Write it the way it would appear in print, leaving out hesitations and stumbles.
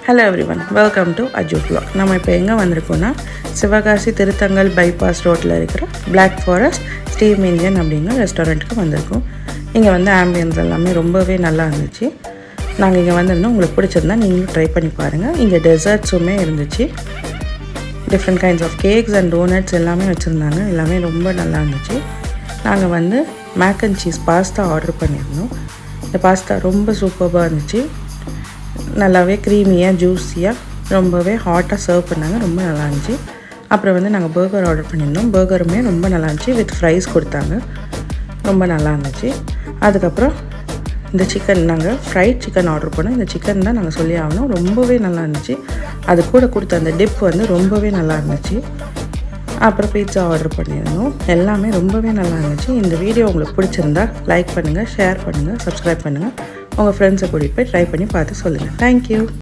Hello everyone, welcome to Aju vlog. நம்ம இப்போ எங்கே வந்திருக்கோன்னா சிவகாசி திருத்தங்கல் பைபாஸ் ரோட்டில் இருக்கிற பிளாக் ஃபாரஸ்ட் ஸ்டீம் இந்தியன் அப்படிங்கிற ரெஸ்டாரண்ட்டுக்கு வந்திருக்கோம். இங்கே வந்து ஆம்பியன்ஸ் எல்லாமே ரொம்பவே நல்லா இருந்துச்சு. நாங்கள் இங்கே வந்திருந்தோம். உங்களுக்கு பிடிச்சிருந்தா நீங்களும் ட்ரை பண்ணி பாருங்கள். இங்கே டெசர்ட்ஸுமே இருந்துச்சு. Different kinds of cakes and donuts எல்லாமே வச்சுருந்தாங்க. எல்லாமே ரொம்ப நல்லா இருந்துச்சு. நாங்கள் வந்து mac and cheese pasta order பண்ணியிருந்தோம். இந்த பாஸ்தா ரொம்ப சூப்பராக இருந்துச்சு. நல்லாவே க்ரீமியாக ஜூஸியாக ரொம்பவே ஹாட்டாக சர்வ் பண்ணாங்க. ரொம்ப நல்லா இருந்துச்சு. அப்புறம் வந்து நாங்கள் பர்கர் ஆர்டர் பண்ணியிருந்தோம். பர்கருமே ரொம்ப நல்லா இருந்துச்சு. வித் ஃப்ரைஸ் கொடுத்தாங்க. ரொம்ப நல்லா இருந்துச்சு. அதுக்கப்புறம் இந்த சிக்கன் நாங்கள் ஃப்ரைட் சிக்கன் ஆர்டர் பண்ணோம். இந்த சிக்கன் தான் நாங்கள் சொல்லி ஆகணும். ரொம்பவே நல்லா இருந்துச்சு. அது கூட கொடுத்த அந்த டிப் வந்து ரொம்பவே நல்லா இருந்துச்சு. அப்புறம் பீட்சா ஆர்டர் பண்ணியிருந்தோம். எல்லாமே ரொம்பவே நல்லா இருந்துச்சு. இந்த வீடியோ உங்களுக்கு பிடிச்சிருந்தா லைக் பண்ணுங்கள், ஷேர் பண்ணுங்கள், சப்ஸ்கிரைப் பண்ணுங்கள். உங்கள் ஃப்ரெண்ட்ஸை கூட்டிகிட்டு போய் ட்ரை பண்ணி பார்த்து சொல்லுங்கள். தேங்க்யூ.